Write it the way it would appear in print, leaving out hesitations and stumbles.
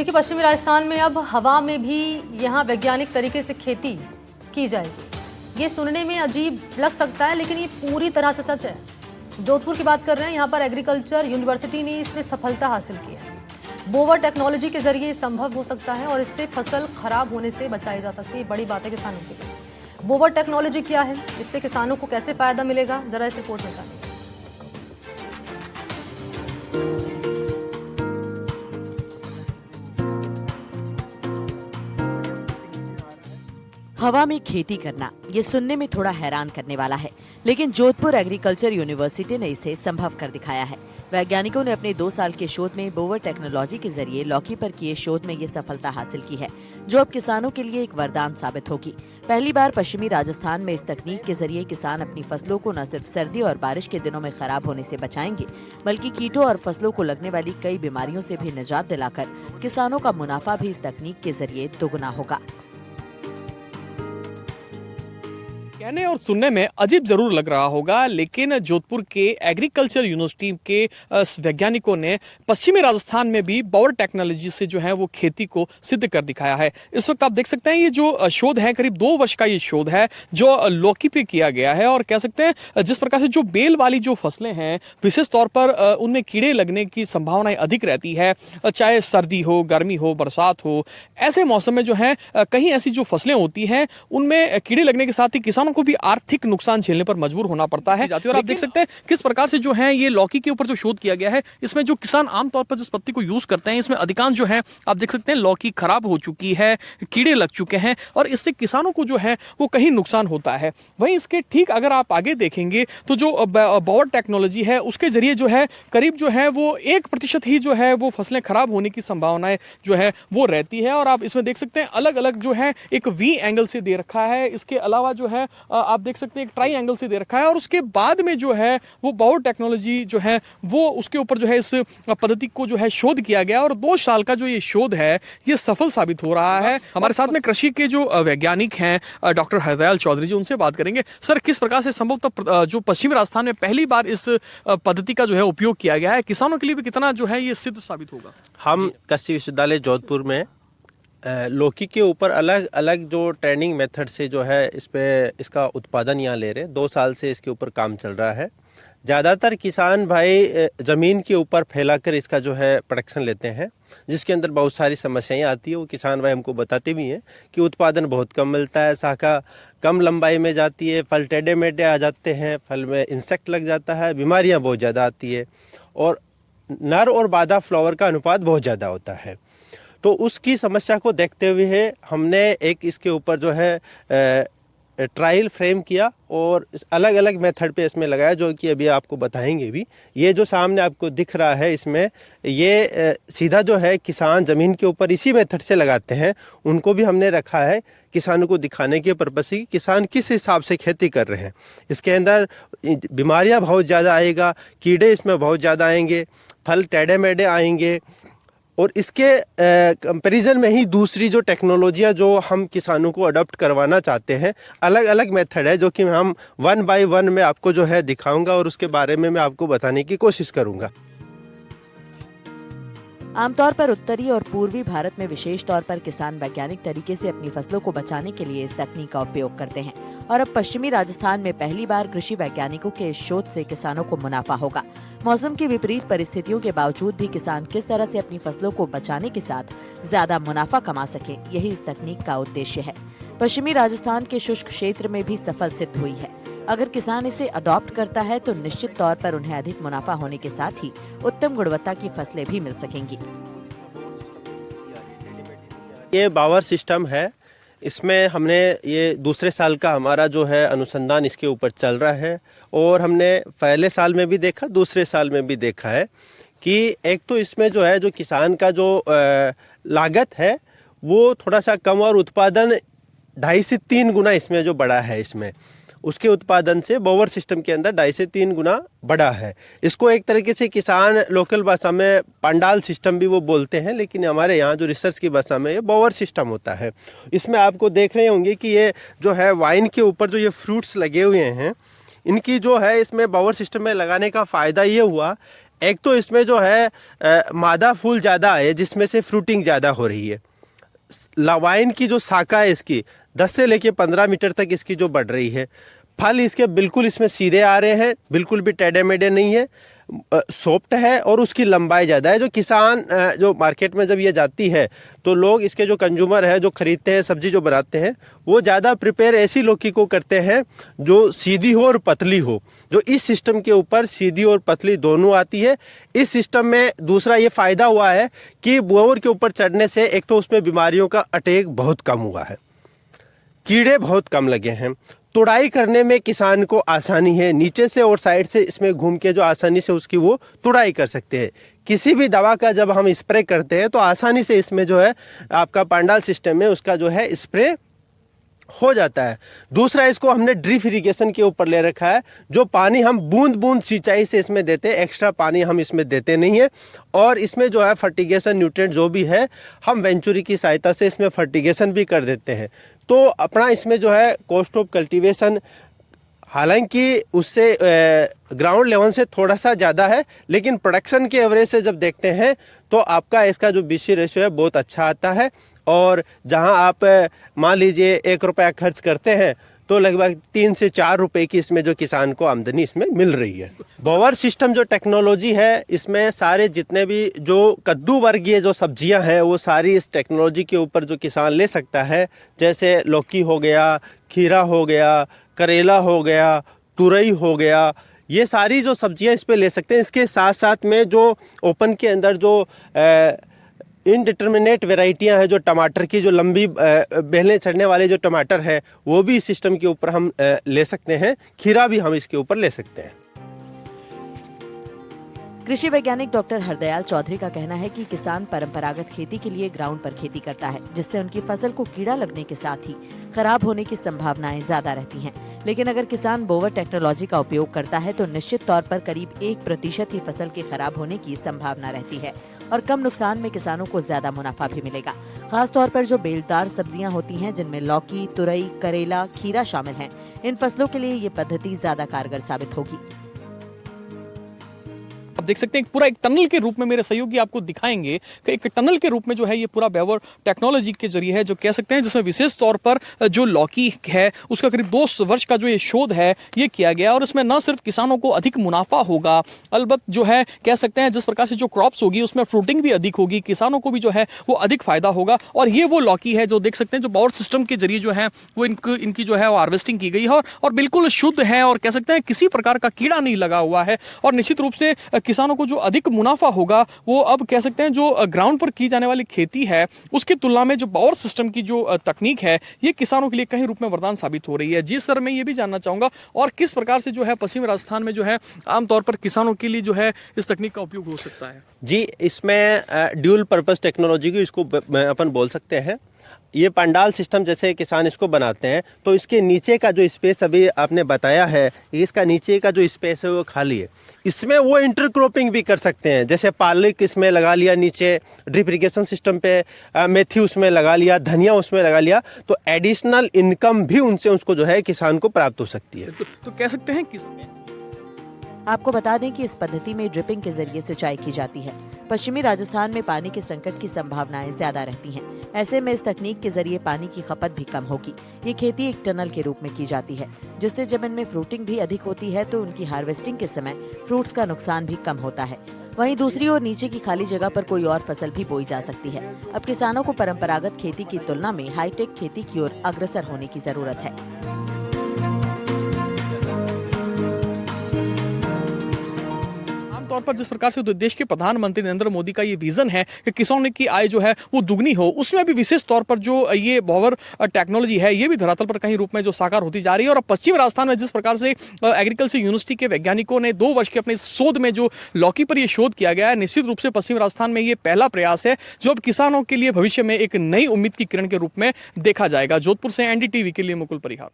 देखिए, पश्चिमी राजस्थान में अब हवा में भी यहाँ वैज्ञानिक तरीके से खेती की जाएगी। ये सुनने में अजीब लग सकता है, लेकिन ये पूरी तरह से सच है। जोधपुर की बात कर रहे हैं, यहाँ पर एग्रीकल्चर यूनिवर्सिटी ने इसमें सफलता हासिल की है। बोवर टेक्नोलॉजी के जरिए संभव हो सकता है और इससे फसल खराब होने से बचाई जा सकती है। बड़ी बात है किसानों के लिए। बोवर टेक्नोलॉजी क्या है, इससे किसानों को कैसे फायदा मिलेगा, जरा इस रिपोर्ट में जानिए। हवा में खेती करना ये सुनने में थोड़ा हैरान करने वाला है, लेकिन जोधपुर एग्रीकल्चर यूनिवर्सिटी ने इसे संभव कर दिखाया है। वैज्ञानिकों ने अपने 2 साल के शोध में बोवर टेक्नोलॉजी के जरिए लौकी पर किए शोध में ये सफलता हासिल की है, जो अब किसानों के लिए एक वरदान साबित होगी। पहली बार पश्चिमी राजस्थान में इस तकनीक के जरिए किसान अपनी फसलों को न सिर्फ सर्दी और बारिश के दिनों में खराब होने से बचाएंगे, बल्कि कीटों और फसलों को लगने वाली कई बीमारियों से भी निजात दिलाकर किसानों का मुनाफा भी इस तकनीक के जरिए दोगुना होगा। कहने और सुनने में अजीब जरूर लग रहा होगा, लेकिन जोधपुर के एग्रीकल्चर यूनिवर्सिटी के वैज्ञानिकों ने पश्चिमी राजस्थान में भी बोवर टेक्नोलॉजी से जो है वो खेती को सिद्ध कर दिखाया है। इस वक्त आप देख सकते हैं ये जो शोध है, करीब 2 वर्ष का ये शोध है जो लौकी पे किया गया है। और कह सकते हैं जिस प्रकार से जो बेल वाली जो फसलें हैं, विशेष तौर पर उनमें कीड़े लगने की संभावनाएं अधिक रहती है, चाहे सर्दी हो, गर्मी हो, बरसात हो। ऐसे मौसम में जो है कहीं ऐसी जो फसलें होती हैं उनमें कीड़े लगने के साथ ही किसानों को भी आर्थिक नुकसान झेलने पर मजबूर होना पड़ता है। और आप देख सकते हैं किस प्रकार से जो है ये लौकी के ऊपर जो शोध किया गया है, इसमें जो किसान आमतौर पर जिस पत्ती को यूज करते हैं, इसमें अधिकांश जो है आप देख सकते हैं लौकी खराब हो चुकी है, कीड़े लग चुके हैं और इससे किसानों को जो है वो कहीं नुकसान होता है। वहीं इसके ठीक अगर आप आगे देखेंगे तो जो बोवर टेक्नोलॉजी है उसके जरिए जो है करीब जो है वो 1% ही जो है वो फसलें खराब होने की संभावनाएं जो है वो रहती है। और आप इसमें देख सकते हैं अलग अलग जो है एक वी एंगल से दे रखा है, इसके अलावा जो है आप देख सकते हैं एक ट्राई एंगल से दे रखा है। और उसके बाद में जो है वो बोवर टेक्नोलॉजी जो है वो उसके ऊपर जो है इस पद्धति को जो है शोध किया गया और 2 साल का जो ये शोध है ये सफल साबित हो रहा है। हमारे साथ में कृषि के जो वैज्ञानिक हैं डॉक्टर हरदयाल चौधरी जी, उनसे बात करेंगे। सर, किस प्रकार से संभवतः जो पश्चिमी राजस्थान में पहली बार इस पद्धति का जो है उपयोग किया गया है, किसानों के लिए भी कितना जो है ये सिद्ध साबित होगा? हम कृषि विश्वविद्यालय जोधपुर में लौकी के ऊपर अलग अलग जो ट्रेनिंग मेथड से जो है इसका उत्पादन यहाँ ले रहे हैं। 2 साल से इसके ऊपर काम चल रहा है। ज़्यादातर किसान भाई ज़मीन के ऊपर फैलाकर इसका जो है प्रोडक्शन लेते हैं, जिसके अंदर बहुत सारी समस्याएं आती है। वो किसान भाई हमको बताते भी हैं कि उत्पादन बहुत कम मिलता है, शाखा कम लंबाई में जाती है, फल टेढ़े मेढ़े आ जाते हैं, फल में इंसेक्ट लग जाता है, बीमारियाँ बहुत ज़्यादा आती है और नर और मादा फ्लावर का अनुपात बहुत ज़्यादा होता है। तो उसकी समस्या को देखते हुए हमने एक इसके ऊपर जो है ट्रायल फ्रेम किया और अलग अलग मेथड पे इसमें लगाया, जो कि अभी आपको बताएंगे भी। ये जो सामने आपको दिख रहा है इसमें ये सीधा जो है किसान ज़मीन के ऊपर इसी मेथड से लगाते हैं। उनको भी हमने रखा है किसानों को दिखाने के पर्पस से किसान किस हिसाब से खेती कर रहे हैं। इसके अंदर बीमारियाँ बहुत ज़्यादा आएगा, कीड़े इसमें बहुत ज़्यादा आएंगे, फल टेढ़े मेढ़े आएंगे। और इसके कंपैरिजन में ही दूसरी जो टेक्नोलॉजियाँ जो हम किसानों को अडॉप्ट करवाना चाहते हैं, अलग अलग मेथड है जो कि हम 1 बाय 1 में आपको जो है दिखाऊंगा और उसके बारे में मैं आपको बताने की कोशिश करूंगा। आमतौर पर उत्तरी और पूर्वी भारत में विशेष तौर पर किसान वैज्ञानिक तरीके से अपनी फसलों को बचाने के लिए इस तकनीक का उपयोग करते हैं और अब पश्चिमी राजस्थान में पहली बार कृषि वैज्ञानिकों के इस शोध से किसानों को मुनाफा होगा। मौसम की विपरीत परिस्थितियों के बावजूद भी किसान किस तरह से अपनी फसलों को बचाने के साथ ज्यादा मुनाफा कमा सके, यही इस तकनीक का उद्देश्य है। पश्चिमी राजस्थान के शुष्क क्षेत्र में भी सफल सिद्ध हुई है। अगर किसान इसे अडॉप्ट करता है तो निश्चित तौर पर उन्हें अधिक मुनाफा होने के साथ ही उत्तम गुणवत्ता की फसलें भी मिल सकेंगी। ये बावर सिस्टम है, इसमें हमने ये दूसरे साल का हमारा जो है अनुसंधान इसके ऊपर चल रहा है और हमने पहले साल में भी देखा, दूसरे साल में भी देखा है कि एक तो इसमें जो है जो किसान का जो लागत है वो थोड़ा सा कम और उत्पादन 2.5 से 3 गुना इसमें जो बड़ा है, इसमें उसके उत्पादन से बोवर सिस्टम के अंदर 2.5 से 3 गुना बड़ा है। इसको एक तरीके से किसान लोकल भाषा में पंडाल सिस्टम भी वो बोलते हैं, लेकिन हमारे यहाँ जो रिसर्च की भाषा में ये बोवर सिस्टम होता है। इसमें आपको देख रहे होंगे कि ये जो है वाइन के ऊपर जो ये फ्रूट्स लगे हुए हैं, इनकी जो है इसमें बोवर सिस्टम में लगाने का फ़ायदा ये हुआ, एक तो इसमें जो है मादा फूल ज़्यादा है जिसमें से फ्रूटिंग ज़्यादा हो रही है। वाइन की जो शाखा है इसकी 10 से लेके 15 मीटर तक इसकी जो बढ़ रही है। फल इसके बिल्कुल इसमें सीधे आ रहे हैं, बिल्कुल भी टेढ़े मेढ़े नहीं है, सॉफ्ट है और उसकी लंबाई ज़्यादा है। जो किसान जो मार्केट में जब ये जाती है तो लोग इसके जो कंज्यूमर है जो ख़रीदते हैं, सब्जी जो बनाते हैं, वो ज़्यादा प्रिपेयर ऐसी लौकी को करते हैं जो सीधी हो और पतली हो, जो इस सिस्टम के ऊपर सीधी और पतली दोनों आती है। इस सिस्टम में दूसरा ये फ़ायदा हुआ है कि बोअर के ऊपर चढ़ने से एक तो उसमें बीमारियों का अटैक बहुत कम हुआ है, कीड़े बहुत कम लगे हैं, तुड़ाई करने में किसान को आसानी है, नीचे से और साइड से इसमें घूम के जो आसानी से उसकी वो तुड़ाई कर सकते हैं। किसी भी दवा का जब हम स्प्रे करते हैं तो आसानी से इसमें जो है आपका पांडाल सिस्टम में उसका जो है स्प्रे हो जाता है। दूसरा, इसको हमने ड्रिप इरिगेशन के ऊपर ले रखा है, जो पानी हम बूंद बूंद सिंचाई से इसमें देते हैं, एक्स्ट्रा पानी हम इसमें देते नहीं है। और इसमें जो है फर्टिगेशन न्यूट्रिएंट जो भी है हम वेंचुरी की सहायता से इसमें फर्टिगेशन भी कर देते हैं। तो अपना इसमें जो है कॉस्ट ऑफ कल्टीवेशन हालांकि उससे ग्राउंड लेवल से थोड़ा सा ज़्यादा है, लेकिन प्रोडक्शन के एवरेज से जब देखते हैं तो आपका इसका जो BC रेशियो है बहुत अच्छा आता है। और जहां आप मान लीजिए 1 रुपया खर्च करते हैं तो लगभग 3 से 4 रुपए की इसमें जो किसान को आमदनी इसमें मिल रही है। बोअर सिस्टम जो टेक्नोलॉजी है इसमें सारे जितने भी जो कद्दू वर्गीय जो सब्जियां हैं वो सारी इस टेक्नोलॉजी के ऊपर जो किसान ले सकता है, जैसे लौकी हो गया, खीरा हो गया, करेला हो गया, तुरई हो गया, ये सारी जो सब्जियां इस पे ले सकते हैं। इसके साथ साथ में जो ओपन के अंदर जो इनडिटर्मिनेट वेराइटियां हैं, जो टमाटर की जो लंबी बेलने चढ़ने वाले जो टमाटर है वो भी इस सिस्टम के ऊपर हम ले सकते हैं, खीरा भी हम इसके ऊपर ले सकते हैं। कृषि वैज्ञानिक डॉक्टर हरदयाल चौधरी का कहना है कि किसान परंपरागत खेती के लिए ग्राउंड पर खेती करता है, जिससे उनकी फसल को कीड़ा लगने के साथ ही खराब होने की संभावनाएं ज्यादा रहती हैं। लेकिन अगर किसान बोवर टेक्नोलॉजी का उपयोग करता है तो निश्चित तौर पर करीब 1% ही फसल के खराब होने की संभावना रहती है और कम नुकसान में किसानों को ज्यादा मुनाफा भी मिलेगा। खास तौर पर जो बेलदार सब्जियां होती हैं, जिनमें लौकी, तुरई, करेला, खीरा शामिल हैं, इन फसलों के लिए ये पद्धति ज्यादा कारगर साबित होगी। आप देख सकते हैं पूरा एक टनल के रूप में मेरे सहयोगी आपको दिखाएंगे कि एक टनल के रूप में जो है ये पूरा बोवर टेक्नोलॉजी के जरिए है, जो कह सकते हैं, जिसमें विशेष तौर पर जो लौकी है उसका करीब 2 वर्ष का जो ये शोध है ये किया गया। और इसमें न सिर्फ किसानों को अधिक मुनाफा होगा, अलबत् जो है कह सकते हैं जिस प्रकार से जो क्रॉप्स होगी उसमें फ्रूटिंग भी अधिक होगी, किसानों को भी जो है वो अधिक फायदा होगा। और ये वो लौकी है जो देख सकते हैं जो बोवर सिस्टम के जरिए जो है वो इनकी जो है वो हार्वेस्टिंग की गई है और बिल्कुल शुद्ध है और कह सकते हैं किसी प्रकार का कीड़ा नहीं लगा हुआ है। और निश्चित रूप से किसानों को जो अधिक मुनाफा होगा वो अब कह सकते हैं जो ग्राउंड पर की जाने वाली खेती है उसकी तुलना में जो बोवर सिस्टम की जो तकनीक है ये किसानों के लिए कहीं रूप में वरदान साबित हो रही है। जी सर, मैं ये भी जानना चाहूंगा और किस प्रकार से जो है पश्चिमी राजस्थान में जो है आमतौर पर किसानों के लिए जो है इस तकनीक का उपयोग हो सकता है। जी, इसमें ड्यूल पर्पस टेक्नोलॉजी की इसको अपन बोल सकते हैं। ये पंडाल सिस्टम जैसे किसान इसको बनाते हैं तो इसके नीचे का जो स्पेस अभी आपने बताया है, इसका नीचे का जो स्पेस है वो खाली है, इसमें वो इंटरक्रॉपिंग भी कर सकते हैं। जैसे पालक इसमें लगा लिया, नीचे ड्रिप इरिगेशन सिस्टम पे मेथी उसमें लगा लिया, धनिया उसमें लगा लिया, तो एडिशनल इनकम भी उनसे उसको जो है किसान को प्राप्त हो सकती है। तो कह सकते हैं किसमें आपको बता दें कि इस पद्धति में ड्रिपिंग के जरिए सिंचाई की जाती है। पश्चिमी राजस्थान में पानी के संकट की संभावनाएं ज्यादा रहती हैं। ऐसे में इस तकनीक के जरिए पानी की खपत भी कम होगी। ये खेती एक टनल के रूप में की जाती है, जिससे जब इनमें फ्रूटिंग भी अधिक होती है तो उनकी हार्वेस्टिंग के समय फ्रूट्स का नुकसान भी कम होता है। वहीं दूसरी ओर नीचे की खाली जगह पर कोई और फसल भी बोई जा सकती है। अब किसानों को परंपरागत खेती की तुलना में हाईटेक खेती की ओर अग्रसर होने की जरूरत है। तौर पर जिस प्रकार से देश के प्रधानमंत्री नरेंद्र मोदी का ये विजन है कि किसानों की आय जो है वो दुगनी हो, उसमें भी विशेष तौर पर जो ये बोवर टेक्नोलॉजी है ये भी धरातल पर कहीं रूप में जो साकार होती जा रही है। और पश्चिम राजस्थान में जिस प्रकार से एग्रीकल्चर यूनिवर्सिटी के वैज्ञानिकों ने 2 वर्ष के अपने शोध में जो लौकी पर ये शोध किया गया है, निश्चित रूप से पश्चिम राजस्थान में ये पहला प्रयास है जो अब किसानों के लिए भविष्य में एक नई उम्मीद की किरण के रूप में देखा जाएगा। जोधपुर से NDTV के लिए मुकुल परिहार।